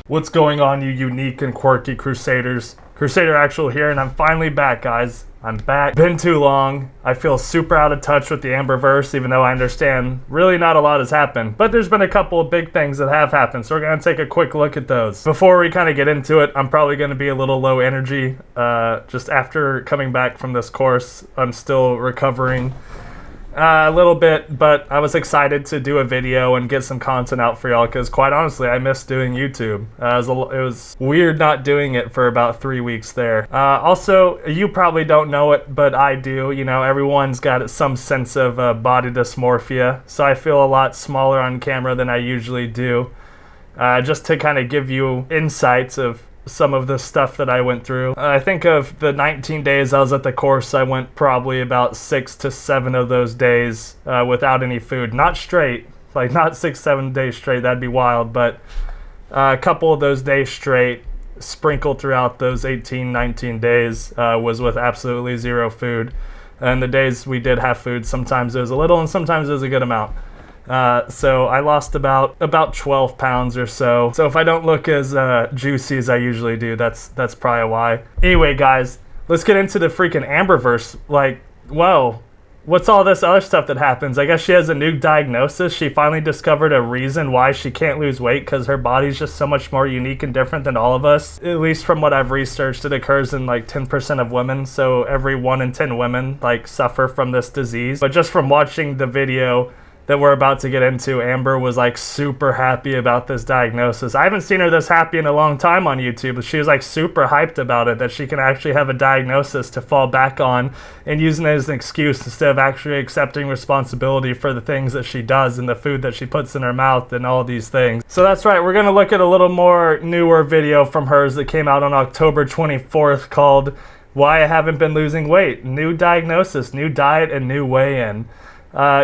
What's going on, you unique and quirky Crusaders? Crusader Actual here, and I'm finally back, guys. I'm back. Been too long. I feel super out of touch with the Amberverse, even though I understand really not a lot has happened. But there's been a couple of big things that have happened, so we're going to take a quick look at those. Before we kind of get into it, I'm probably going to be a little low energy. Just after coming back from this course, I'm still recovering a little bit, but I was excited to do a video and get some content out for y'all because quite honestly, I miss doing YouTube. It was weird not doing it for about 3 weeks there. Also, you probably don't know it, but I do. You know, everyone's got some sense of body dysmorphia, so I feel a lot smaller on camera than I usually do. Just to kind of give you insights of some of the stuff that I went through. I think of the 19 days I was at the course, I went probably about 6 to 7 of those days without any food. Not straight, like not 6-7 days straight, that'd be wild, but a couple of those days straight, sprinkled throughout those 18-19 days, was with absolutely zero food. And the days we did have food, sometimes it was a little and sometimes it was a good amount. So I lost about 12 pounds or so. So if I don't look as juicy as I usually do, that's probably why. Anyway, guys, let's get into the freaking Amberverse. Like, whoa, what's all this other stuff that happens? I guess she has a new diagnosis. She finally discovered a reason why she can't lose weight because her body's just so much more unique and different than all of us. At least from what I've researched, it occurs in like 10% of women. So every 1 in 10 women like suffer from this disease. But just from watching the video that we're about to get into, Amber was like super happy about this diagnosis. I haven't seen her this happy in a long time on YouTube, but she was like super hyped about it, that she can actually have a diagnosis to fall back on and using it as an excuse instead of actually accepting responsibility for the things that she does and the food that she puts in her mouth and all these things. So that's right, we're gonna look at a little more newer video from hers that came out on October 24th called Why I Haven't Been Losing Weight. New diagnosis, new diet, and new weigh-in.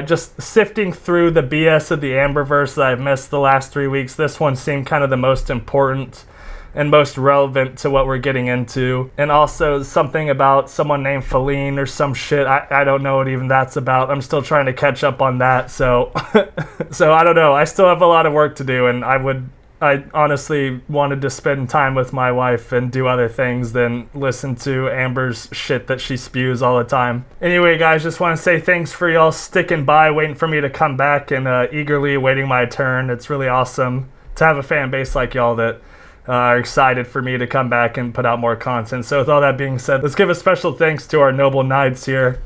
Just sifting through the BS of the Amberverse that I've missed the last 3 weeks, this one seemed kind of the most important and most relevant to what we're getting into. And also something about someone named Feline or some shit. I don't know what even that's about. I'm still trying to catch up on that. So, so I don't know. I still have a lot of work to do, and I honestly wanted to spend time with my wife and do other things than listen to Amber's shit that she spews all the time. Anyway, guys, just want to say thanks for y'all sticking by, waiting for me to come back and eagerly awaiting my turn. It's really awesome to have a fan base like y'all that are excited for me to come back and put out more content. So with all that being said, let's give a special thanks to our noble knights here.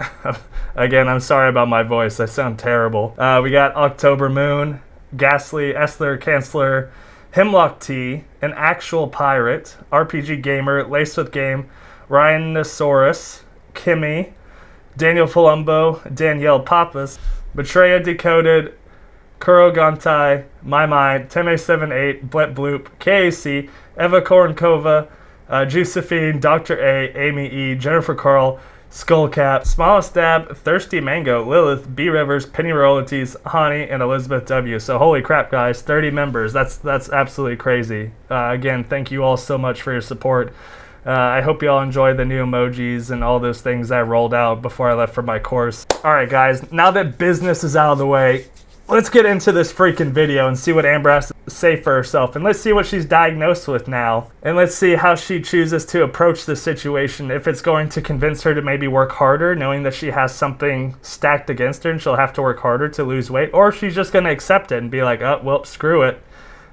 Again, I'm sorry about my voice. I sound terrible. We got October Moon, Ghastly, Essler, Chancellor, Hemlock Tea, An Actual Pirate, RPG Gamer, Laced with Game, Ryan Nosaurus, Kimmy, Daniel Palumbo, Danielle Pappas, Betraya Decoded, Kuro Gontai, My Mind, Teme78, Blet Bloop, KAC, Eva Korenkova, Josephine, Dr. A, Amy E, Jennifer Carl, Skullcap, Smallest Dab, Thirsty Mango, Lilith, B Rivers, Penny Royalties, Honey, and Elizabeth W. So holy crap, guys, 30 members. That's absolutely crazy. Again, thank you all so much for your support. I hope you all enjoy the new emojis and all those things I rolled out before I left for my course. All right, guys, now that business is out of the way, let's get into this freaking video and see what Amber has to say for herself. And let's see what she's diagnosed with now. And let's see how she chooses to approach this situation. If it's going to convince her to maybe work harder, knowing that she has something stacked against her and she'll have to work harder to lose weight. Or if she's just going to accept it and be like, oh, well, screw it.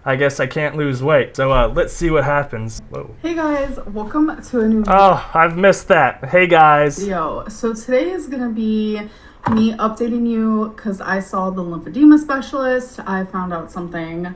I guess I can't lose weight. So let's see what happens. Whoa. Hey guys, welcome to a new video. Oh, I've missed that. Hey guys. So today is going to be me updating you because I saw the lymphedema specialist. I found out something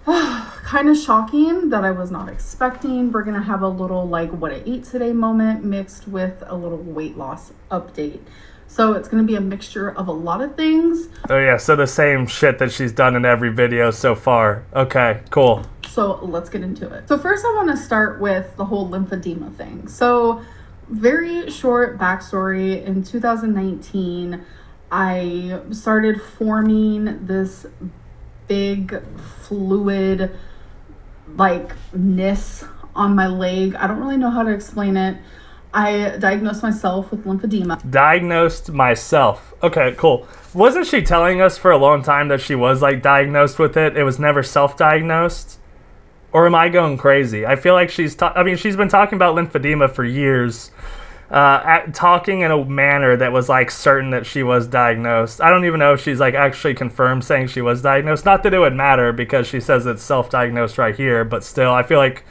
kind of shocking that I was not expecting. We're gonna have a little like what I ate today moment mixed with a little weight loss update. So it's gonna be a mixture of a lot of things. Oh yeah, so the same shit that she's done in every video so far. Okay, cool. So let's get into it. So first I want to start with the whole lymphedema thing. So very short backstory. In 2019, I started forming this big fluid like ness on my leg. I don't really know how to explain it. I diagnosed myself with lymphedema. Diagnosed myself. Okay, cool. Wasn't she telling us for a long time that she was like diagnosed with it? It was never self-diagnosed? Or am I going crazy? I feel like she's been talking about lymphedema for years, talking in a manner that was like certain that she was diagnosed. I don't even know if she's like actually confirmed saying she was diagnosed. Not that it would matter because she says it's self-diagnosed right here, but still, I feel like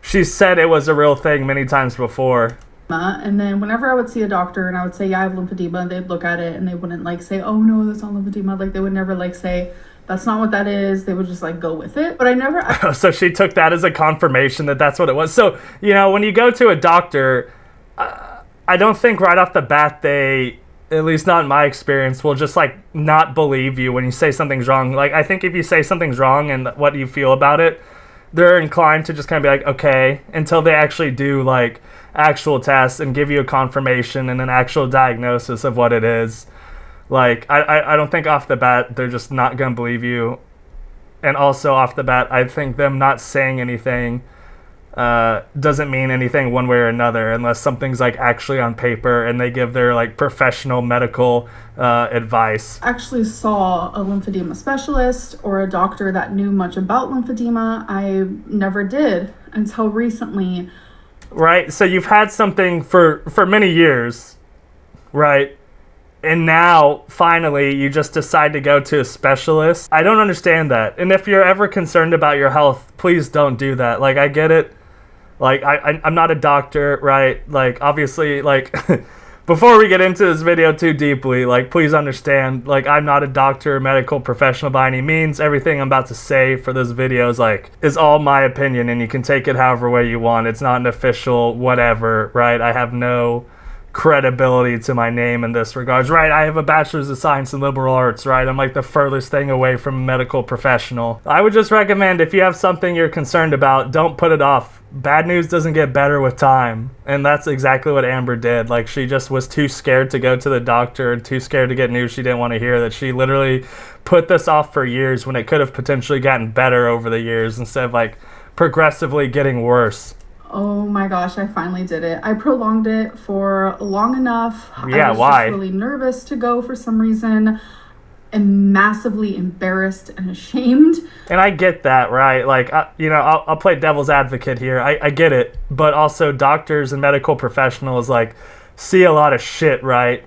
she said it was a real thing many times before. And then whenever I would see a doctor and I would say, yeah, I have lymphedema, they'd look at it and they wouldn't like say, oh no, that's not lymphedema. Like they would never like say, that's not what that is. They would just like go with it. But I never... So she took that as a confirmation that that's what it was. So, you know, when you go to a doctor, I don't think right off the bat they, at least not in my experience, will just like not believe you when you say something's wrong. Like I think if you say something's wrong and what you feel about it, they're inclined to just kind of be like, okay, until they actually do like actual tests and give you a confirmation and an actual diagnosis of what it is. Like, I don't think off the bat they're just not going to believe you. And also off the bat, I think them not saying anything doesn't mean anything one way or another unless something's like actually on paper and they give their like professional medical advice. I actually saw a lymphedema specialist or a doctor that knew much about lymphedema. I never did until recently. Right? So you've had something for many years, right? And now, finally, you just decide to go to a specialist. I don't understand that. And if you're ever concerned about your health, please don't do that. Like, I get it. Like, I'm not a doctor, right? Like, obviously, like, before we get into this video too deeply, like, please understand, like, I'm not a doctor or medical professional by any means. Everything I'm about to say for this video is, like, is all my opinion, and you can take it however way you want. It's not an official whatever, right? I have no credibility to my name in this regards, right? I have a bachelor's of science in liberal arts, right? I'm like the furthest thing away from a medical professional. I would just recommend if you have something you're concerned about, don't put it off. Bad news doesn't get better with time. And that's exactly what Amber did. Like, she just was too scared to go to the doctor and too scared to get news she didn't want to hear, that she literally put this off for years when it could have potentially gotten better over the years instead of like progressively getting worse. Oh my gosh, I finally did it. I prolonged it for long enough. Yeah, I was why? just really nervous to go for some reason. And massively embarrassed and ashamed. And I get that, right? Like, you know, I'll play devil's advocate here. I get it. But also doctors and medical professionals, like, see a lot of shit, right?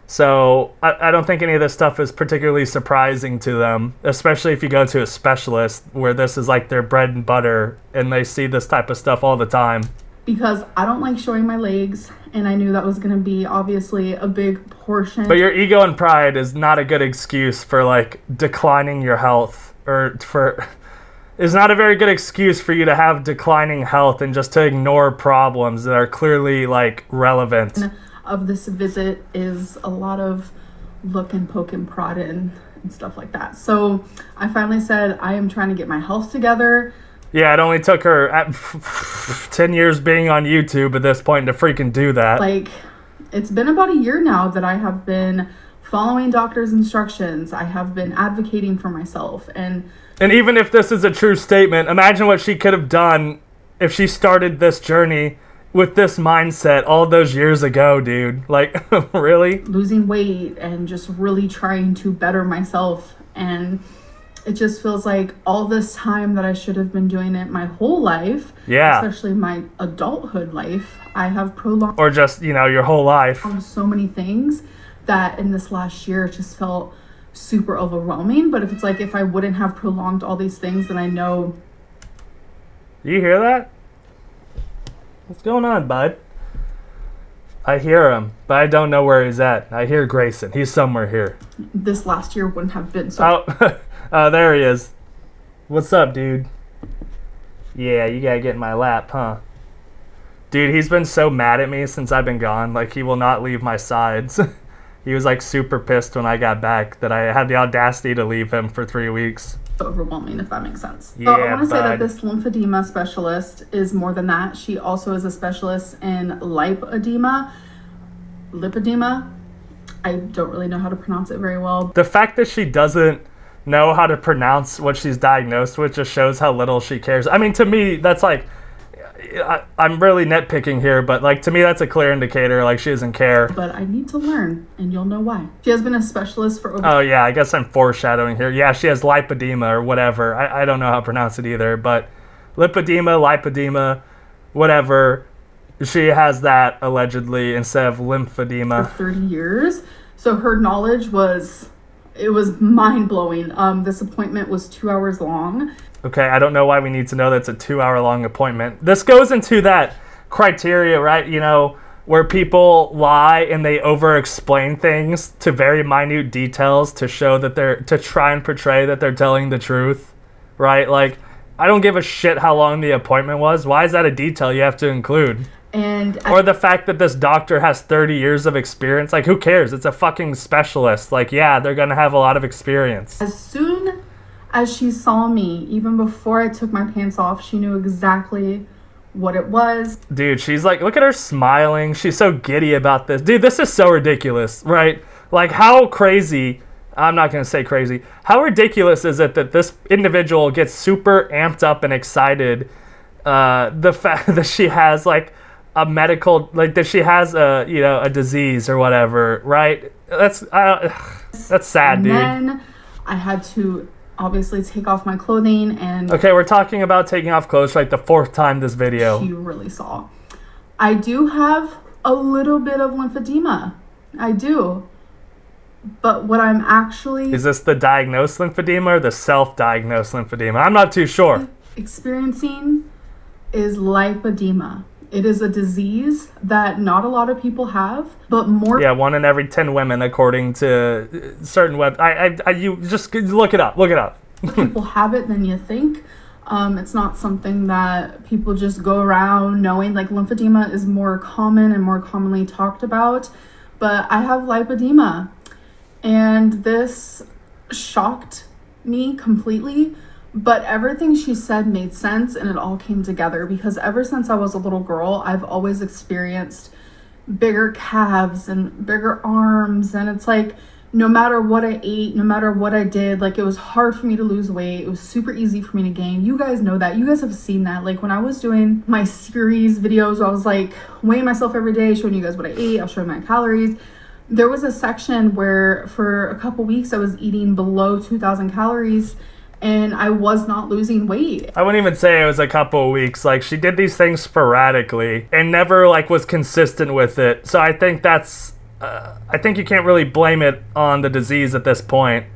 So I don't think any of this stuff is particularly surprising to them, especially if you go to a specialist where this is like their bread and butter and they see this type of stuff all the time. Because I don't like showing my legs, and I knew that was going to be obviously a big portion. But your ego and pride is not a good excuse for like declining your health, or for is not a very good excuse for you to have declining health and just to ignore problems that are clearly like relevant. Of this visit is a lot of look and poke and prod and stuff like that. So I finally said, I am trying to get my health together. Yeah, it only took her 10 years being on YouTube at this point to freaking do that. Like, it's been about a year now that I have been following doctor's instructions. I have been advocating for myself. And even if this is a true statement, imagine what she could have done if she started this journey with this mindset all those years ago, dude. Like, really? Losing weight and just really trying to better myself. And it just feels like all this time that I should have been doing it my whole life, yeah, especially my adulthood life, I have prolonged. Or just, you know, your whole life. So many things that in this last year it just felt super overwhelming. But if it's like, if I wouldn't have prolonged all these things, then I know. You hear that? What's going on, bud? I hear him, but I don't know where he's at. I hear Grayson. He's somewhere here. This last year wouldn't have been so. Oh, there he is. What's up, dude? Yeah, you gotta get in my lap, huh? Dude, he's been so mad at me since I've been gone. Like, he will not leave my sides. He was, like, super pissed when I got back that I had the audacity to leave him for 3 weeks. Overwhelming, if that makes sense. Yeah, so I want to say that this lymphedema specialist is more than that. She also is a specialist in lipedema. I don't really know how to pronounce it very well. The fact that she doesn't know how to pronounce what she's diagnosed with just shows how little she cares. I mean, to me, that's like, I'm really nitpicking here, but like, to me, that's a clear indicator, like, she doesn't care. But I need to learn, and you'll know why. She has been a specialist for over... Oh, yeah, I guess I'm foreshadowing here. Yeah, she has lipedema or whatever. I don't know how to pronounce it either, but lipedema, whatever. She has that allegedly instead of lymphedema. For 30 years. So her knowledge was mind-blowing. This appointment was 2 hours long. Okay, I don't know why we need to know that's a 2-hour-long appointment. This goes into that criteria, right? You know, where people lie and they over-explain things to very minute details to show that to try and portray that they're telling the truth, right? Like, I don't give a shit how long the appointment was. Why is that a detail you have to include? Or the fact that this doctor has 30 years of experience. Like, who cares? It's a fucking specialist. Like, yeah, they're going to have a lot of experience. As soon as she saw me, even before I took my pants off, she knew exactly what it was. Dude, she's like, look at her smiling. She's so giddy about this. Dude, this is so ridiculous, right? Like, how crazy, I'm not going to say crazy, how ridiculous is it that this individual gets super amped up and excited the fact that she has, like, a medical, like, that she has a, you know, a disease or whatever, right? That's sad, dude. And then I had to obviously take off my clothing and... Okay, we're talking about taking off clothes for, like, the 4th time this video. You really saw. I do have a little bit of lymphedema. I do. But what I'm actually... Is this the diagnosed lymphedema or the self-diagnosed lymphedema? I'm not too sure. Experiencing is lipedema. It is a disease that not a lot of people have, but more... Yeah, 1 in every 10 women, according to certain web... you just look it up. Look it up. People have it than you think. It's not something that people just go around knowing. Like, lymphedema is more common and more commonly talked about. But I have lipedema. And this shocked me completely. But everything she said made sense and it all came together because ever since I was a little girl, I've always experienced bigger calves and bigger arms. And it's like, no matter what I ate, no matter what I did, like, it was hard for me to lose weight. It was super easy for me to gain. You guys know that. You guys have seen that. Like, when I was doing my series videos, I was like weighing myself every day, showing you guys what I ate. I'll show you my calories. There was a section where for a couple weeks I was eating below 2,000 calories. And I was not losing weight. I wouldn't even say it was a couple of weeks. Like, she did these things sporadically and never, like, was consistent with it. So I think that's... I think you can't really blame it on the disease at this point.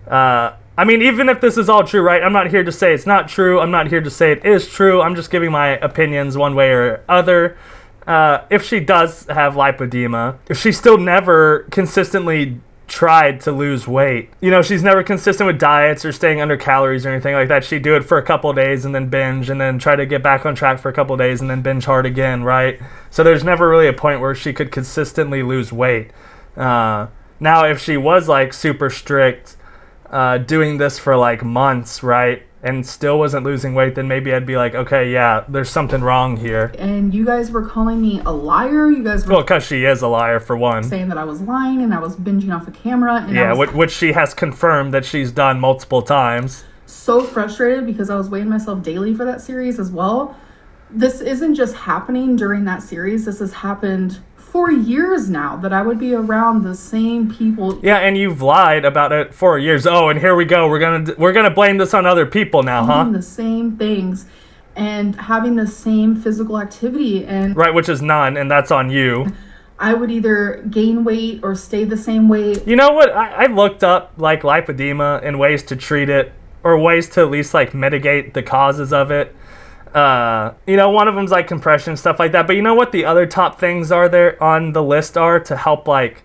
I mean, even if this is all true, right? I'm not here to say it's not true. I'm not here to say it is true. I'm just giving my opinions one way or other. If she does have lipedema, if she still never consistently tried to lose weight, you know, she's never consistent with diets or staying under calories or anything like that. She'd do it for a couple of days and then binge and then try to get back on track for a couple of days and then binge hard again, right? So there's never really a point where she could consistently lose weight. Now, if she was, like, super strict, doing this for, like, months, right, and still wasn't losing weight, then maybe I'd be like, okay, yeah, there's something wrong here. And you guys were calling me a liar. You guys were... Well, because she is a liar, for one. Saying that I was lying and I was binging off a camera. And yeah, which she has confirmed that she's done multiple times. So frustrated because I was weighing myself daily for that series as well. This isn't just happening during that series. This has happened for years now, that I would be around the same people. Yeah, and you've lied about it for years. Oh, and here we go. We're gonna blame this on other people now, huh? Doing the same things and having the same physical activity, and right, which is none, and that's on you. I would either gain weight or stay the same weight. You know what? I looked up, like, lipedema and ways to treat it, or ways to at least, like, mitigate the causes of it. You know, one of them's like compression, stuff like that. But you know what the other top things are there on the list are to help, like,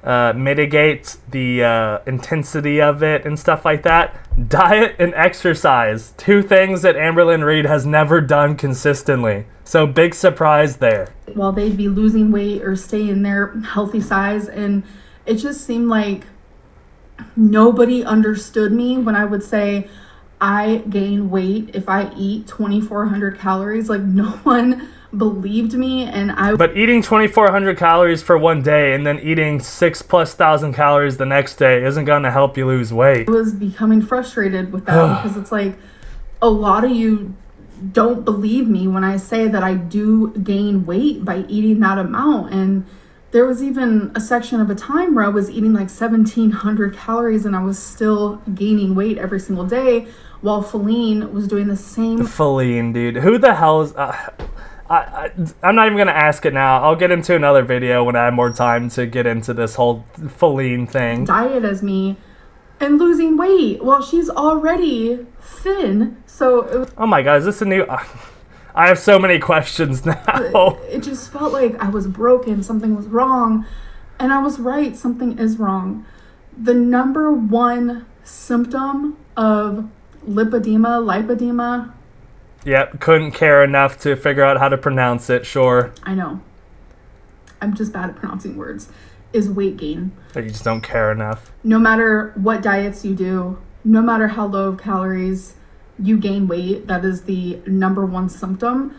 mitigate the intensity of it and stuff like that? Diet and exercise. 2 things that Amberlynn Reid has never done consistently. So big surprise there. While they'd be losing weight or stay in their healthy size, and it just seemed like nobody understood me when I would say I gain weight if I eat 2,400 calories. Like, no one believed me. But eating 2,400 calories for one day and then eating 6,000+ calories the next day isn't going to help you lose weight. I was becoming frustrated with that because it's like, a lot of you don't believe me when I say that I do gain weight by eating that amount. And there was even a section of a time where I was eating like 1,700 calories and I was still gaining weight every single day. while Feline was doing the same. Feline, dude. Who the hell is... I'm not even going to ask it now. I'll get into another video when I have more time to get into this whole Feline thing. Diet as me and losing weight while she's already thin. So it was, oh my God, is this a new... I have so many questions now. It just felt like I was broken. Something was wrong. And I was right. Something is wrong. The number one symptom of lipedema, Yep, couldn't care enough to figure out how to pronounce it, sure. I know. I'm just bad at pronouncing words. Is weight gain. But you just don't care enough. No matter what diets you do, no matter how low of calories, you gain weight. That is the number one symptom.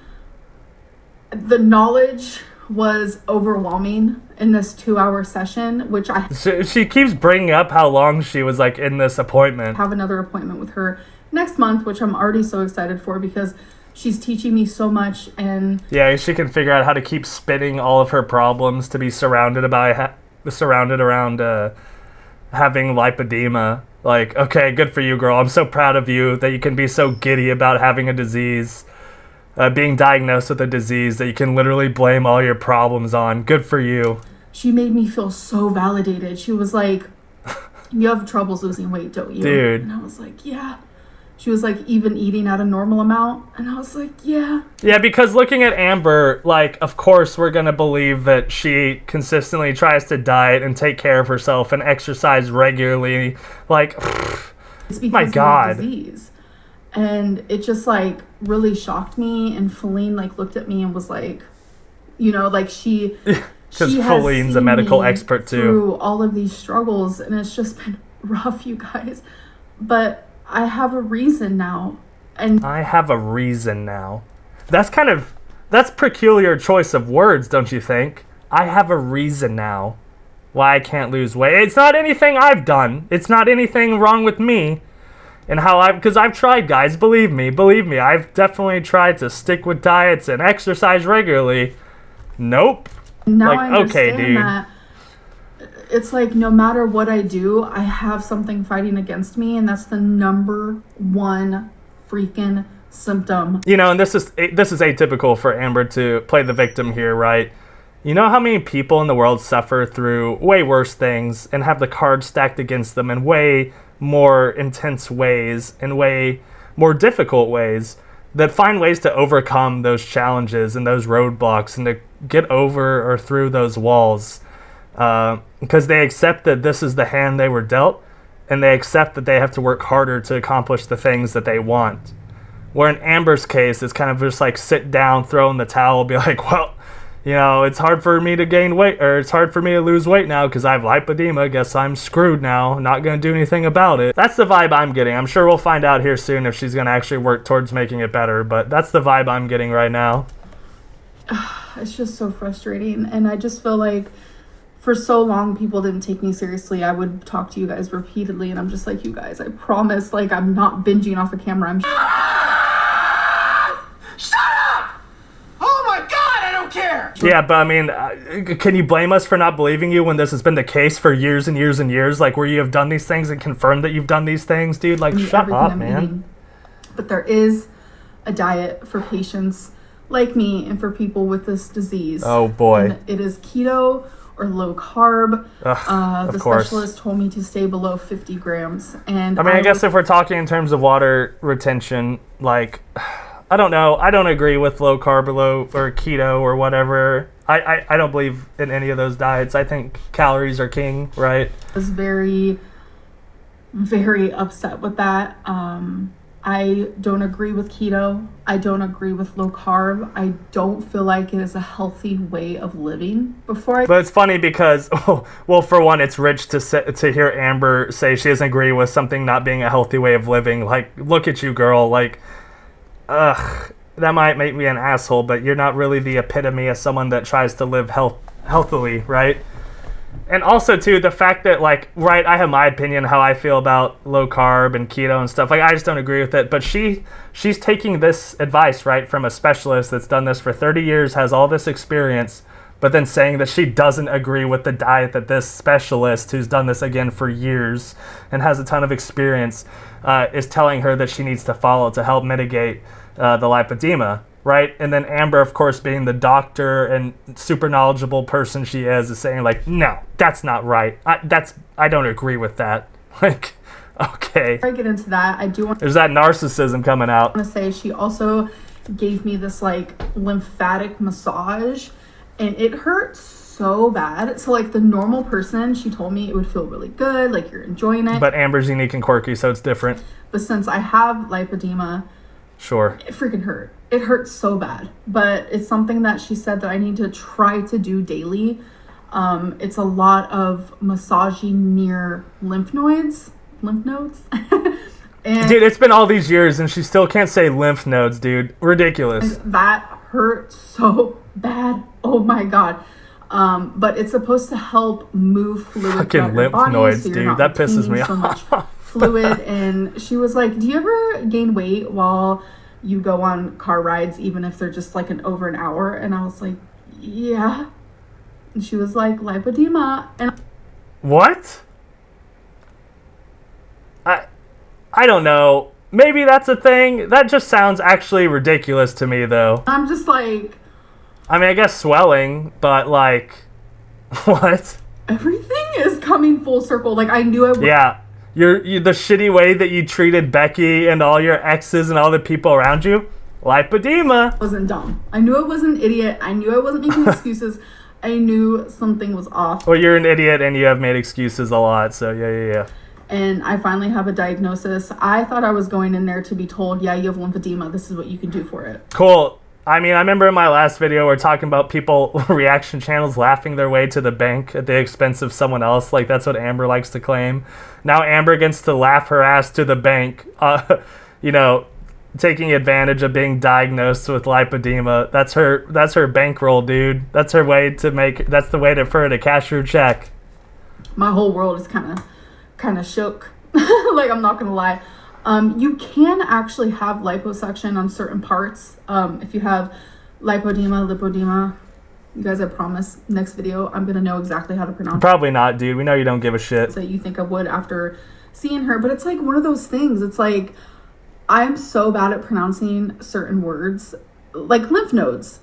The knowledge was overwhelming in this 2-hour session, which She keeps bringing up how long she was like in this appointment. Have another appointment with her next month, which I'm already so excited for because she's teaching me so much. And yeah, she can figure out how to keep spinning all of her problems to be surrounded around having lipedema. Like, okay, good for you, girl. I'm so proud of you that you can be so giddy about having a disease, being diagnosed with a disease that you can literally blame all your problems on. Good for you. She made me feel so validated. She was like, you have troubles losing weight, don't you? Dude. And I was like, yeah. She was like, even eating at a normal amount? And I was like, yeah. Yeah, because looking at Amber, like, of course we're going to believe that she consistently tries to diet and take care of herself and exercise regularly. Like, it's because my God. Of the disease. And it just, like, really shocked me. And Feline, like, looked at me and was like, you know, like, she... Because Feline's a medical expert, too. Through all of these struggles. And it's just been rough, you guys. But... I have a reason now. And I have a reason now. That's peculiar choice of words, don't you think? I have a reason now why I can't lose weight. It's not anything I've done. It's not anything wrong with me. And because I've tried, guys, believe me, I've definitely tried to stick with diets and exercise regularly. Nope. Now like, I understand okay, dude. That it's like no matter what I do, I have something fighting against me, and that's the number one freaking symptom. You know, and this is atypical for Amber to play the victim here, right? You know how many people in the world suffer through way worse things and have the cards stacked against them in way more intense ways and way more difficult ways that find ways to overcome those challenges and those roadblocks and to get over or through those walls. Because they accept that this is the hand they were dealt, and they accept that they have to work harder to accomplish the things that they want. Where in Amber's case, it's kind of just like sit down, throw in the towel, be like, well, you know, it's hard for me to gain weight, or it's hard for me to lose weight now because I have lipedema. Guess I'm screwed now. Not going to do anything about it. That's the vibe I'm getting. I'm sure we'll find out here soon if she's going to actually work towards making it better, but that's the vibe I'm getting right now. It's just so frustrating, and I just feel like for so long, people didn't take me seriously. I would talk to you guys repeatedly, and I'm just like, you guys, I promise, like, I'm not binging off the camera. Shut up! Oh my God, I don't care! Yeah, but I mean, can you blame us for not believing you when this has been the case for years and years and years? Like, where you have done these things and confirmed that you've done these things, dude? Like, shut up, man. Eating. But there is a diet for patients like me and for people with this disease. Oh, boy. And it is keto or low carb. The course. Specialist told me to stay below 50 grams. And I mean, I guess if we're talking in terms of water retention, like, I don't know. I don't agree with low carb or keto or whatever. I don't believe in any of those diets. I think calories are king, right? I was very, very upset with that. I don't agree with keto. I don't agree with low carb. I don't feel like it is a healthy way of living. But it's funny because, well, for one, it's rich to hear Amber say she doesn't agree with something not being a healthy way of living. Like, look at you, girl. Like, that might make me an asshole, but you're not really the epitome of someone that tries to live healthily, right? And also, too, the fact that, like, right, I have my opinion how I feel about low carb and keto and stuff. Like, I just don't agree with it. But she's taking this advice, right, from a specialist that's done this for 30 years, has all this experience, but then saying that she doesn't agree with the diet that this specialist, who's done this again for years and has a ton of experience, is telling her that she needs to follow to help mitigate the lipedema, right? And then Amber, of course, being the doctor and super knowledgeable person she is saying like, no, that's not right. I don't agree with that. Like, okay. Before I get into that, I do want There's that narcissism coming out. to say she also gave me this like lymphatic massage, and it hurt so bad. So like the normal person, she told me it would feel really good, like you're enjoying it. But Amber's unique and quirky, so it's different. But since I have lipedema, Sure. it freaking hurt. It hurts so bad. But it's something that she said that I need to try to do daily. It's a lot of massaging near lymph nodes. And Dude, it's been all these years and she still can't say lymph nodes, dude. Ridiculous. that hurt so bad. Oh my god. But it's supposed to help move fluid Fucking throughout your lymph body, nodes, so you're dude. not That pisses retaining me so off. much fluid. And she was like, do you ever gain weight while you go on car rides, even if they're just like over an hour? And I was like, yeah. And she was like, lipedema. And What? I don't know. Maybe that's a thing. That just sounds actually ridiculous to me, though. I'm just like, I mean, I guess swelling, but like, what? everything is coming full circle. Like I knew I would. Yeah, you the shitty way that you treated Becky and all your exes and all the people around you. Lipedema. Wasn't dumb. I knew I was an idiot. I knew I wasn't making excuses. I knew something was off. Well, you're an idiot and you have made excuses a lot, so yeah. And I finally have a diagnosis. I thought I was going in there to be told, yeah, you have lymphedema. This is what you can do for it. Cool. I mean, I remember in my last video we're talking about people, reaction channels laughing their way to the bank at the expense of someone else. Like, that's what Amber likes to claim. Now Amber gets to laugh her ass to the bank, taking advantage of being diagnosed with lipedema. That's her bankroll, dude. That's her way to that's the way for her to cash her check. My whole world is kind of shook. Like, I'm not gonna lie. You can actually have liposuction on certain parts. If you have lipedema. You guys, I promise, next video I'm gonna know exactly how to pronounce it. Probably not, dude. We know you don't give a shit. That you think I would after seeing her. But it's like one of those things. It's like, I'm so bad at pronouncing certain words, like lymph nodes.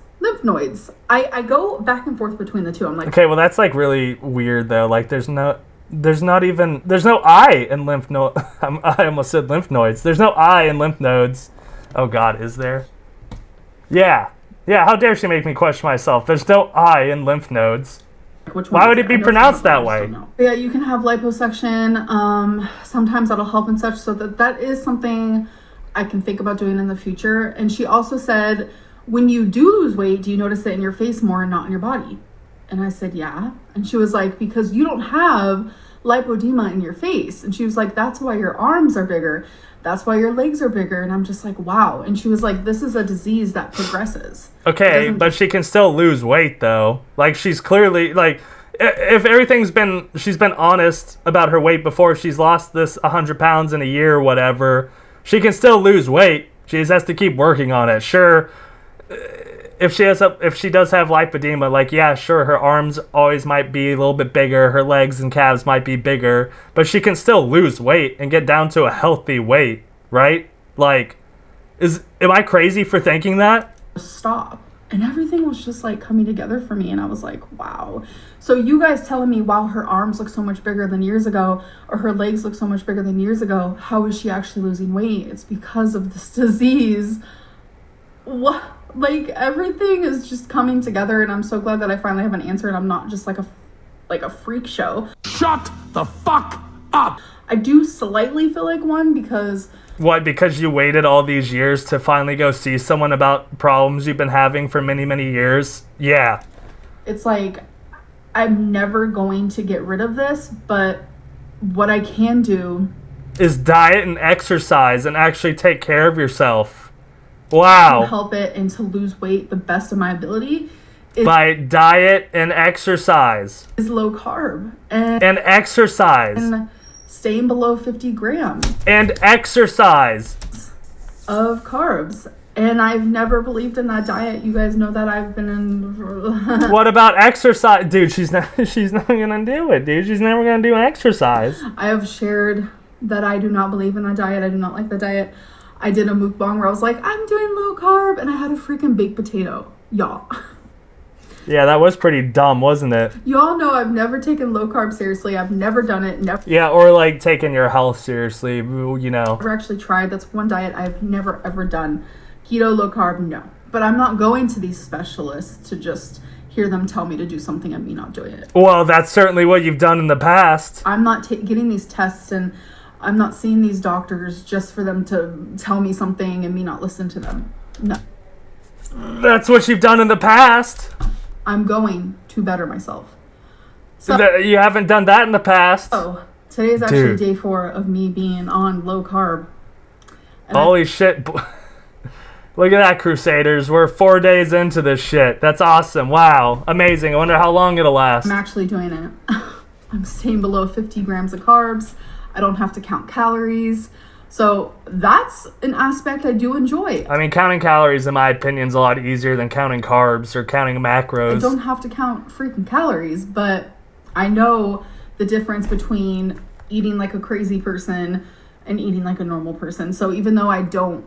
I go back and forth between the two. I'm like, Okay, well that's like really weird though. Like there's no I in lymph node. I almost said lymph nodes. There's no I in lymph nodes. Oh God, is there? Yeah. How dare she make me question myself? There's no I in lymph nodes. which one Why is would it be I know it's pronounced not, that I just way? don't know. Yeah, you can have liposuction. Sometimes that'll help and such. So that is something I can think about doing in the future. And she also said, when you do lose weight, do you notice it in your face more and not in your body? And I said, yeah. And she was like, because you don't have lipedema in your face. And she was like, that's why your arms are bigger. That's why your legs are bigger. And I'm just like, wow. And she was like, this is a disease that progresses. Okay, but she can still lose weight though. Like she's clearly like, if she's been honest about her weight before she's lost this 100 pounds in a year or whatever, she can still lose weight. She just has to keep working on it. Sure, if she does have lipedema, like, yeah, sure, her arms always might be a little bit bigger, her legs and calves might be bigger, but she can still lose weight and get down to a healthy weight, right? Like, am I crazy for thinking that? Stop. And everything was just like coming together for me. And I was like, wow. So you guys telling me, wow, her arms look so much bigger than years ago, or her legs look so much bigger than years ago. How is she actually losing weight? It's because of this disease. What? Like, everything is just coming together, and I'm so glad that I finally have an answer, and I'm not just like a freak show. Shut the fuck up! I do slightly feel like one because... What, because you waited all these years to finally go see someone about problems you've been having for many, many years? Yeah. It's like, I'm never going to get rid of this, but what I can do... is diet and exercise and actually take care of yourself. Wow. To help it and to lose weight the best of my ability by diet and exercise. Is low carb. And exercise. And staying below 50 grams. And exercise. Of carbs. And I've never believed in that diet. You guys know that I've been in... What about exercise? Dude, she's not gonna do it, dude. She's never gonna do exercise. I have shared that I do not believe in that diet. I do not like the diet. I did a mukbang where I was like, I'm doing low carb, and I had a freaking baked potato. Y'all. Yeah, that was pretty dumb, wasn't it? Y'all know I've never taken low carb seriously. I've never done it. Never. Yeah, or like taking your health seriously, you know. Never actually tried. That's one diet I've never ever done. Keto, low carb, no. But I'm not going to these specialists to just hear them tell me to do something and me not doing it. Well, that's certainly what you've done in the past. I'm not getting these tests, and I'm not seeing these doctors just for them to tell me something and me not listen to them. No. That's what you've done in the past. I'm going to better myself. So, You haven't done that in the past. oh, today is actually day 4 of me being on low carb. And Holy shit. Look at that, Crusaders. We're 4 days into this shit. That's awesome. Wow. Amazing. I wonder how long it'll last. I'm actually doing it. I'm staying below 50 grams of carbs. I don't have to count calories. So that's an aspect I do enjoy. I mean, counting calories, in my opinion, is a lot easier than counting carbs or counting macros. I don't have to count freaking calories, but I know the difference between eating like a crazy person and eating like a normal person. So even though I don't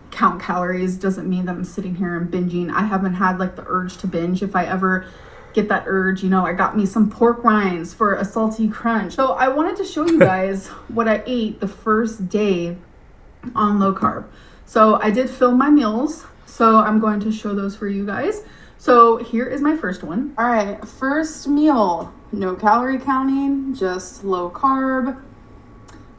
count calories, doesn't mean that I'm sitting here and binging. I haven't had like the urge to binge. If I ever get that urge, you know, I got me some pork rinds for a salty crunch. So I wanted to show you guys what I ate the first day on low carb. So I did film my meals, so I'm going to show those for you guys. So here is my first one. All right, first meal, no calorie counting, just low carb.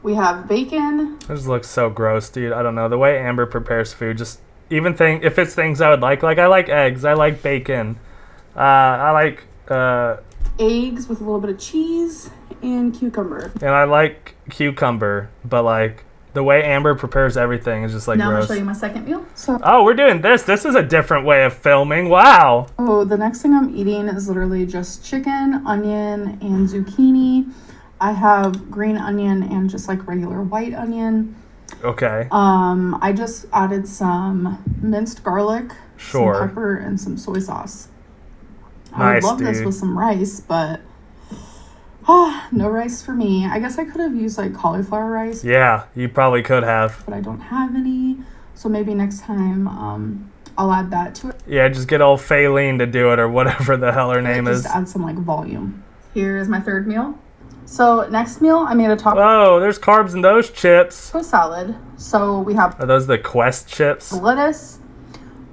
We have bacon. This looks so gross, dude. I don't know. The way Amber prepares food, just if it's things I would like I like eggs, I like bacon. I like eggs with a little bit of cheese and cucumber. And I like cucumber, but like the way Amber prepares everything is just like now gross. I'm gonna show you my second meal. Oh, we're doing this. This is a different way of filming. Wow. Oh, the next thing I'm eating is literally just chicken, onion, and zucchini. I have green onion and just like regular white onion. Okay. I just added some minced garlic, Sure. some pepper, and some soy sauce. I Nice, would love this dude. with some rice, but no rice for me. I guess I could have used like cauliflower rice, Yeah, you probably could have. but I don't have any. So maybe next time I'll add that to it. Yeah, just get old Faylene to do it or whatever the hell her name Just is. add some like volume. Here is my third meal. So next meal, I made a taco Oh, there's carbs in those chips. salad. So we have Are those the Quest chips? lettuce,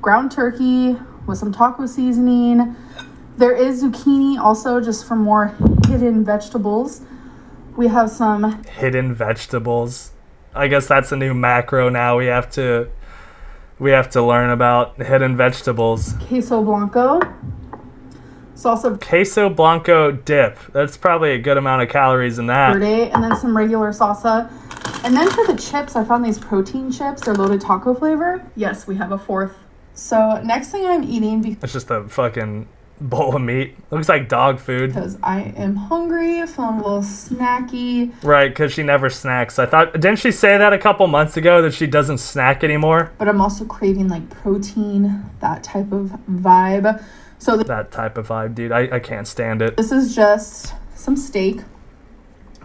ground turkey with some taco seasoning. There is zucchini also, just for more hidden vegetables. We have some Hidden vegetables. I guess that's a new macro now. We have to learn about hidden vegetables. queso blanco, salsa Queso Blanco dip. That's probably a good amount of calories in that. verde, and then some regular salsa. And then for the chips, I found these protein chips. They're loaded taco flavor. Yes, we have a fourth. So next thing I'm eating, It's just a fucking bowl of meat. Looks like dog food. because I am hungry, feeling a little snacky. Right, because she never snacks. Didn't she say that a couple months ago that she doesn't snack anymore? But I'm also craving like protein, that type of vibe. So That type of vibe, dude. I can't stand it. this is just some steak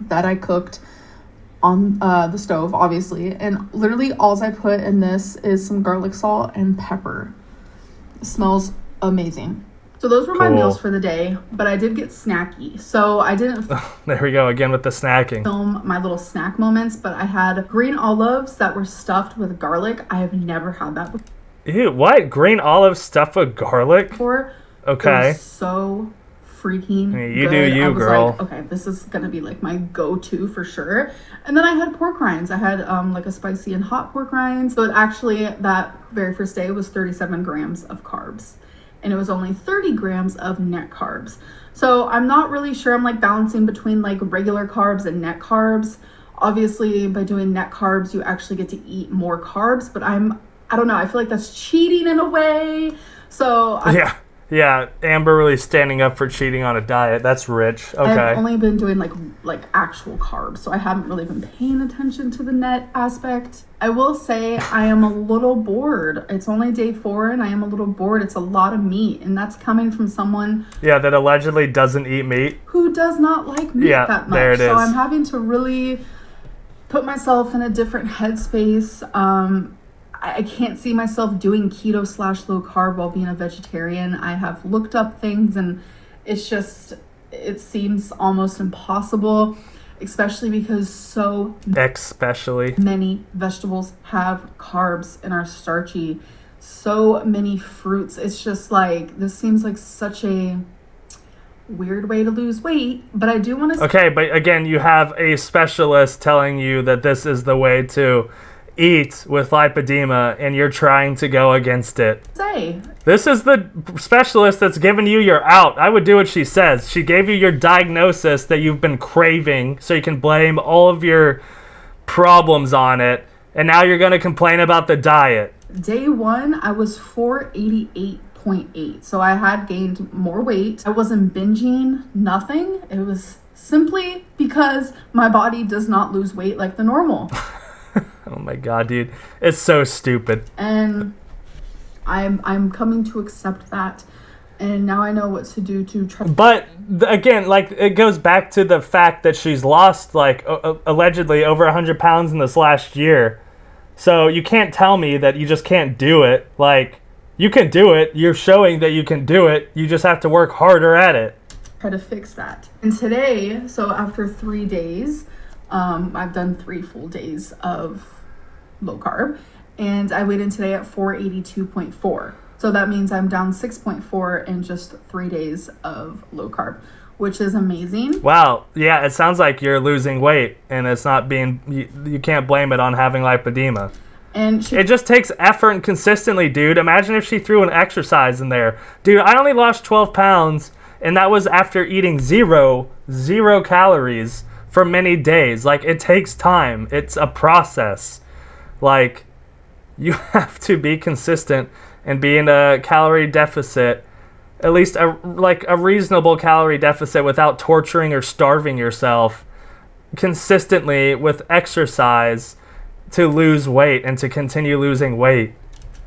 that I cooked on the stove, obviously. And literally all I put in this is some garlic salt and pepper. It smells amazing. So those were my Cool. meals for the day, but I did get snacky. So I didn't There we go again with the snacking. film my little snack moments, but I had green olives that were stuffed with garlic. I have never had that Ew, what? Green olive stuffed with garlic? before. It Okay. was so freaking Yeah, you good. do you, I was girl. like, okay, this is gonna be like my go-to for sure. And then I had pork rinds. I had like a spicy and hot pork rinds. So it actually, that very first day was 37 grams of carbs, and it was only 30 grams of net carbs. So I'm not really sure. I'm like balancing between like regular carbs and net carbs. Obviously, by doing net carbs, you actually get to eat more carbs, but I don't know. I feel like that's cheating in a way. So Yeah. Yeah, Amber really standing up for cheating on a diet. That's rich. Okay. I've only been doing like actual carbs, so I haven't really been paying attention to the net aspect. I will say I am a little bored. It's only day 4 and I am a little bored. It's a lot of meat, and that's coming from someone that allegedly doesn't eat meat. Who does not like meat that much. There it is. So I'm having to really put myself in a different headspace. I can't see myself doing keto / low carb while being a vegetarian. I have looked up things and it seems almost impossible, especially because many vegetables have carbs and are starchy. So many fruits. It's just like, this seems like such a weird way to lose weight, but I do want to... Okay, but again, you have a specialist telling you that this is the way to eat with lipedema, and you're trying to go against it. This is the specialist that's giving you your out. I would do what she says. She gave you your diagnosis that you've been craving, so you can blame all of your problems on it, and now you're going to complain about the diet. Day 1, I was 488.8, so I had gained more weight. I wasn't binging, nothing. It was simply because my body does not lose weight like the normal. Oh my god, dude. It's so stupid. And I'm coming to accept that. And now I know what to do to try. But again, like, it goes back to the fact that she's lost like allegedly over 100 pounds in this last year. So you can't tell me that you just can't do it. Like, you can do it. You're showing that you can do it. You just have to work harder at it. Try to fix that. And today, so after 3 days, I've done 3 full days of low carb, and I weighed in today at 482.4. So that means I'm down 6.4 in just 3 days of low carb, which is amazing. Wow. Yeah, it sounds like you're losing weight, and it's not being, you can't blame it on having lipedema. And it just takes effort and consistently, dude. Imagine if she threw an exercise in there. Dude, I only lost 12 pounds, and that was after eating zero calories for many days. Like, it takes time. It's a process. Like, you have to be consistent and be in a calorie deficit, at least a reasonable calorie deficit, without torturing or starving yourself consistently with exercise to lose weight and to continue losing weight.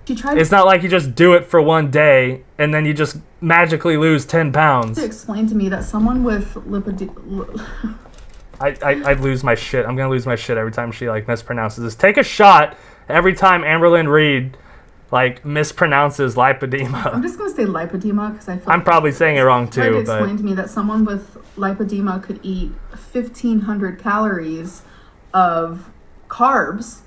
It's not like you just do it for one day and then you just magically lose 10 pounds. To explain to me that someone with I lose my shit. I'm going to lose my shit every time she, like, mispronounces this. Take a shot every time Amberlynn Reid, like, mispronounces lipedema. I'm just going to say lipedema because I feel I'm probably saying it wrong, too. Try to explain to me that someone with lipedema could eat 1,500 calories of carbs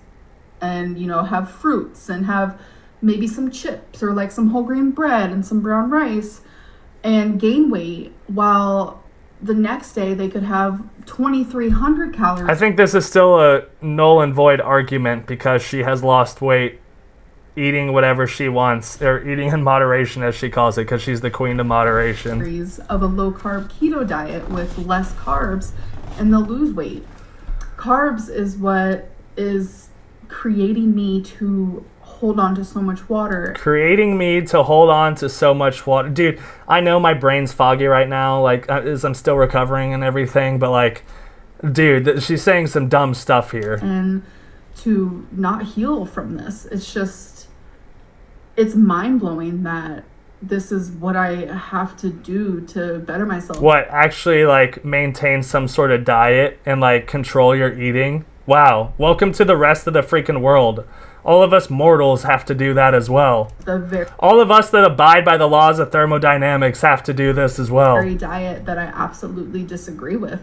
and, you know, have fruits and have maybe some chips or, like, some whole grain bread and some brown rice and gain weight, while the next day they could have 2,300 calories. I think this is still a null and void argument because she has lost weight eating whatever she wants, or eating in moderation, as she calls it, because she's the queen of moderation. Of a low-carb keto diet with less carbs, and they'll lose weight. Carbs is what is creating me to hold on to so much water. Creating me to hold on to so much water. Dude, I know my brain's foggy right now, like, as I'm still recovering and everything, but, like, dude, she's saying some dumb stuff here. And to not heal from this, it's mind-blowing that this is what I have to do to better myself. What, actually, like, maintain some sort of diet and, like, control your eating? Wow. Welcome to the rest of the freaking world. All of us mortals have to do that as well. All of us that abide by the laws of thermodynamics have to do this as well. Very diet that I absolutely disagree with.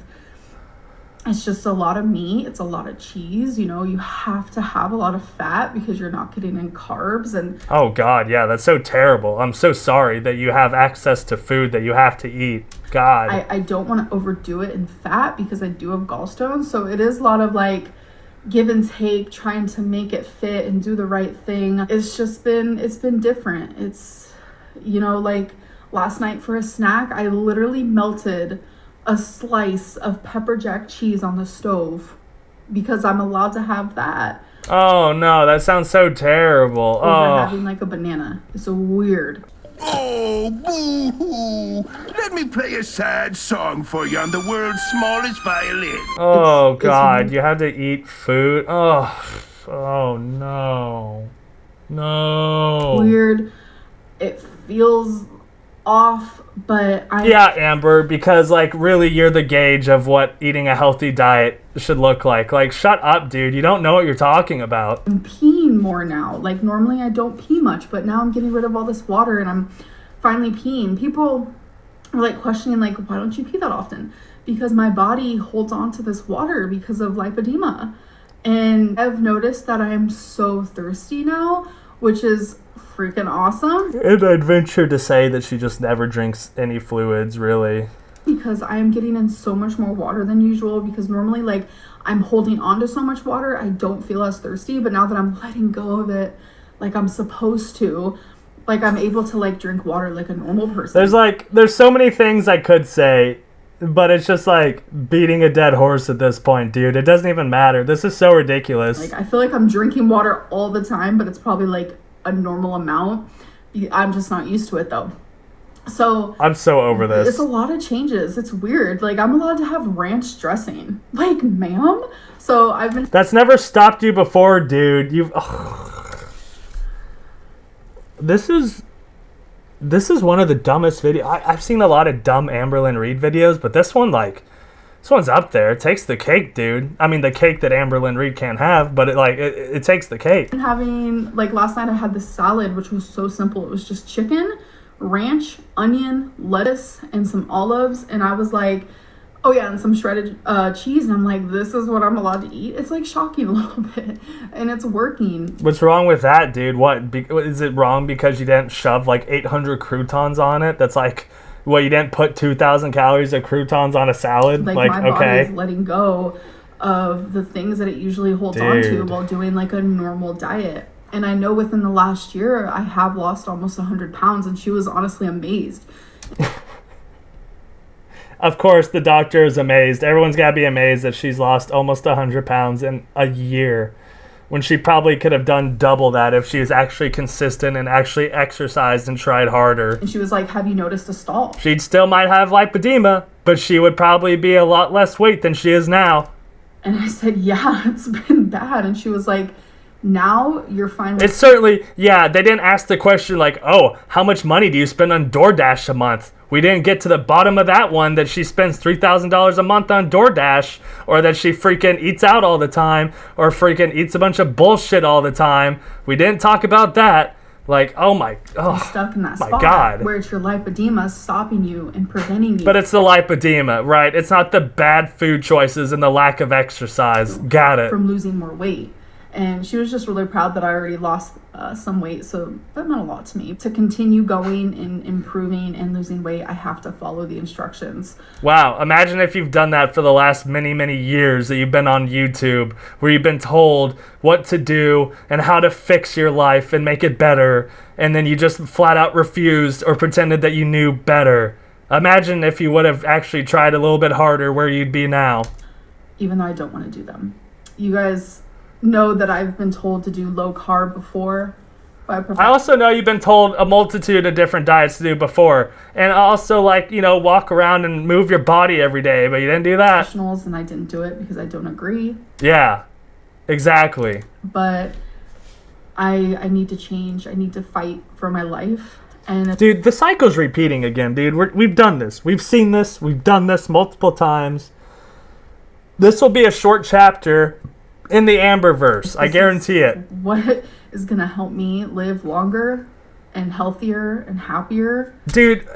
It's just a lot of meat. It's a lot of cheese. You know, you have to have a lot of fat because you're not getting in carbs. And oh God, yeah, that's so terrible. I'm so sorry that you have access to food that you have to eat. God. I don't want to overdo it in fat because I do have gallstones. So it is a lot of, like, give and take, trying to make it fit and do the right thing. It's been different. It's, you know, like last night for a snack, I literally melted a slice of pepper jack cheese on the stove because I'm allowed to have that. Oh no, that sounds so terrible. Over having like a banana. It's so weird. Oh, boo-hoo. Let me play a sad song for you on the world's smallest violin. Oh, It's God. You had to eat food. Oh, no. No. weird. It feels off, but Yeah, Amber, because, like, really you're the gauge of what eating a healthy diet should look like. Like, shut up, dude. You don't know what you're talking about. I'm peeing more now. Like, normally I don't pee much, but now I'm getting rid of all this water and I'm finally peeing. People are, like, questioning, like, why don't you pee that often? Because my body holds on to this water because of lipedema. And I've noticed that I am so thirsty now, which is freaking awesome. And I'd venture to say that she just never drinks any fluids, really. Because I am getting in so much more water than usual, because normally, like, I'm holding on to so much water, I don't feel as thirsty, but now that I'm letting go of it like I'm supposed to, like, I'm able to, like, drink water like a normal person. There's so many things I could say, but it's just like beating a dead horse at this point, dude. It doesn't even matter. This is so ridiculous. Like, I feel like I'm drinking water all the time, but it's probably like a normal amount. I'm just not used to it though. So I'm so over this. It's a lot of changes. It's weird. Like, I'm allowed to have ranch dressing. Like, ma'am? So I've been... That's never stopped you before, dude. This is one of the dumbest videos. I've seen a lot of dumb Amberlynn Reid videos, but this one's up there. It takes the cake, dude. I mean, the cake that Amberlynn Reid can't have, but it takes the cake. Having, like, last night I had this salad, which was so simple. It was just chicken, ranch, onion, lettuce, and some olives. And I was like, oh yeah, and some shredded cheese. And I'm like, this is what I'm allowed to eat? It's, like, shocking a little bit. And it's working. What's wrong with that, dude? What? Is it wrong because you didn't shove, like, 800 croutons on it? That's like... Well, you didn't put 2,000 calories of croutons on a salad? Like my body is letting go of the things that it usually holds on to while doing, like, a normal diet. And I know within the last year, I have lost almost 100 pounds, and she was honestly amazed. Of course, the doctor is amazed. Everyone's got to be amazed that she's lost almost 100 pounds in a year, when she probably could have done double that if she was actually consistent and actually exercised and tried harder. And she was like, have you noticed a stall? She still might have lipedema, but she would probably be a lot less weight than she is now. And I said, yeah, it's been bad. And she was like, now you're finally... It's certainly, yeah, they didn't ask the question like, oh, how much money do you spend on DoorDash a month? We didn't get to the bottom of that one, that she spends $3,000 a month on DoorDash, or that she freaking eats out all the time, or freaking eats a bunch of bullshit all the time. We didn't talk about that. Like, you're stuck in that spot God. Where it's your lipedema stopping you and preventing you. But it's the lipedema, right? It's not the bad food choices and the lack of exercise. Got it. From losing more weight. And she was just really proud that I already lost some weight. So that meant a lot to me. To continue going and improving and losing weight, I have to follow the instructions. Wow. Imagine if you've done that for the last many, many years that you've been on YouTube, where you've been told what to do and how to fix your life and make it better. And then you just flat out refused or pretended that you knew better. Imagine if you would have actually tried a little bit harder, where you'd be now. Even though I don't want to do them. You guys know that I've been told to do low carb before by I also know you've been told a multitude of different diets to do before, and also, like, you know, walk around and move your body every day, but you didn't do that. Professionals, and I didn't do it because I don't agree. Yeah, exactly. But I need to change. I need to fight for my life. And dude, the cycle's repeating again, dude. We've done this. We've seen this. We've done this multiple times. This will be a short chapter in the Amberverse. I guarantee it. What is going to help me live longer and healthier and happier? Dude,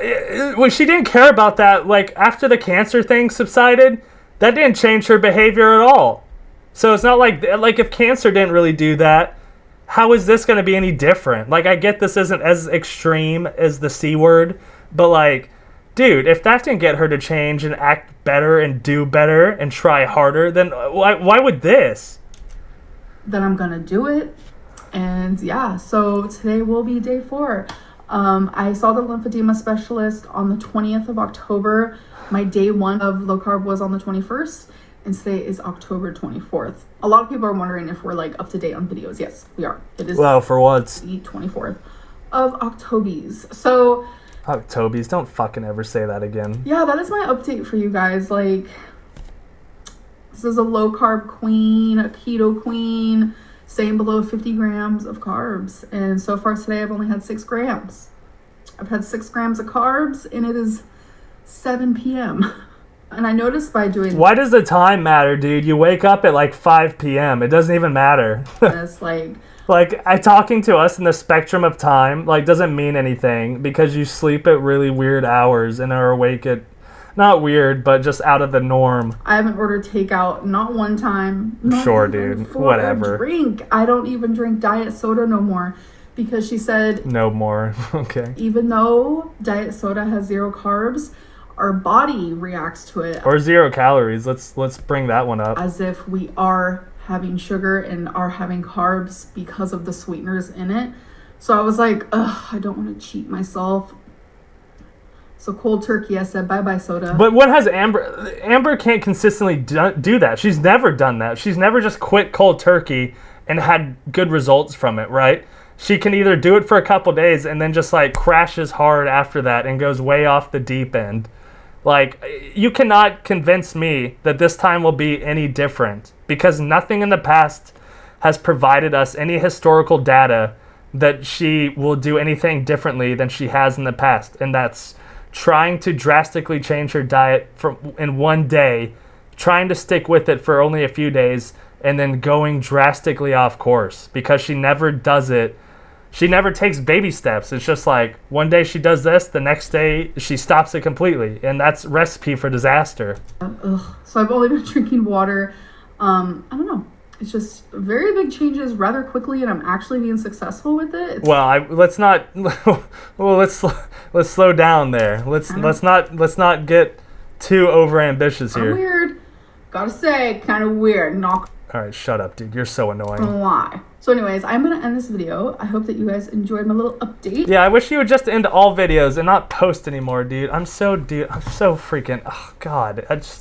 when she didn't care about that, like, after the cancer thing subsided, that didn't change her behavior at all. So it's not like if cancer didn't really do that, how is this going to be any different? Like, I get this isn't as extreme as the C word, but, like, dude, if that didn't get her to change and act better and do better and try harder, then why would this? Then I'm gonna do it. And yeah, so today will be day 4. I saw the lymphedema specialist on the 20th of October. My day 1 of low carb was on the 21st, and today is October 24th. A lot of people are wondering if we're, like, up to date on videos. Yes, we are. It is well, for once. the 24th. of Octobies. So Octobies, don't fucking ever say that again. yeah, that is my update for you guys. Like, this is a low carb queen, a keto queen, staying below 50 grams of carbs. And so far today, I've only had 6 grams. I've had 6 grams of carbs, and it is 7 p.m. And I noticed by doing Why does the time matter, dude? You wake up at like 5 p.m. It doesn't even matter. this, like, Talking to us in the spectrum of time, like, doesn't mean anything because you sleep at really weird hours and are awake at, not weird, but just out of the norm. I haven't ordered takeout not one time. Not Sure, even dude. for Whatever. a drink. I don't even drink diet soda no more because she said No more. Okay. even though diet soda has 0 carbs, our body reacts to it Or 0 calories. Let's bring that one up. as if we are having sugar and are having carbs because of the sweeteners in it. So I was like, ugh, I don't want to cheat myself. So cold turkey, I said bye-bye soda. But what has Amber? Amber can't consistently do that. She's never done that. She's never just quit cold turkey and had good results from it, right? She can either do it for a couple days and then just like crashes hard after that and goes way off the deep end. Like, you cannot convince me that this time will be any different because nothing in the past has provided us any historical data that she will do anything differently than she has in the past. And that's trying to drastically change her diet in one day, trying to stick with it for only a few days, and then going drastically off course because she never does it. She never takes baby steps. It's just like one day she does this, the next day she stops it completely. And that's recipe for disaster. Ugh. So I've only been drinking water. I don't know. It's just very big changes rather quickly, and I'm actually being successful with it. Let's not. Well, let's slow down there. Let's not get too overambitious here. Weird. Gotta say, kind of weird. Not All right, shut up, dude. You're so annoying. gonna lie. So anyways, I'm gonna end this video. I hope that you guys enjoyed my little update. Yeah, I wish you would just end all videos and not post anymore, dude. I'm so freaking. Oh God, it's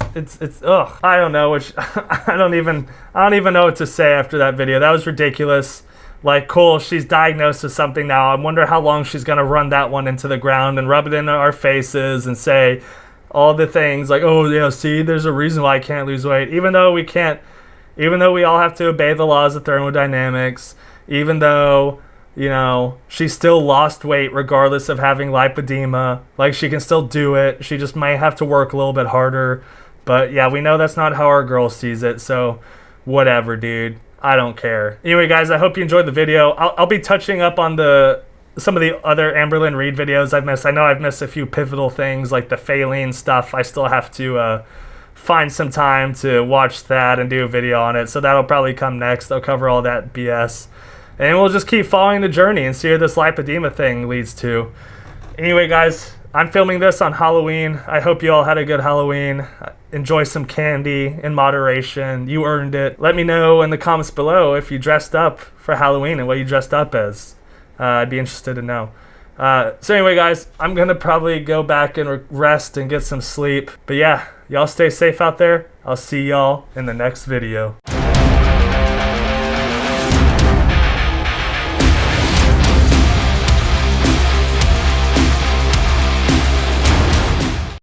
ugh. I don't know which. I don't even know what to say after that video. That was ridiculous. Like, cool, she's diagnosed with something now. I wonder how long she's gonna run that one into the ground and rub it in our faces and say all the things like, oh yeah, see, there's a reason why I can't lose weight, even though we can't. Even though we all have to obey the laws of thermodynamics, even though, you know, she still lost weight regardless of having lipedema, like she can still do it. She just might have to work a little bit harder. But yeah, we know that's not how our girl sees it. So whatever, dude. I don't care. Anyway, guys, I hope you enjoyed the video. I'll be touching up on some of the other Amberlynn Reid videos I've missed. I know I've missed a few pivotal things like the Faline stuff. I still have to find some time to watch that and do a video on it. So that'll probably come next. I'll cover all that BS. And we'll just keep following the journey and see where this lipedema thing leads to. Anyway, guys, I'm filming this on Halloween. I hope you all had a good Halloween. Enjoy some candy in moderation. You earned it. Let me know in the comments below if you dressed up for Halloween and what you dressed up as. I'd be interested to know. So anyway, guys, I'm going to probably go back and rest and get some sleep. But yeah, y'all stay safe out there. I'll see y'all in the next video.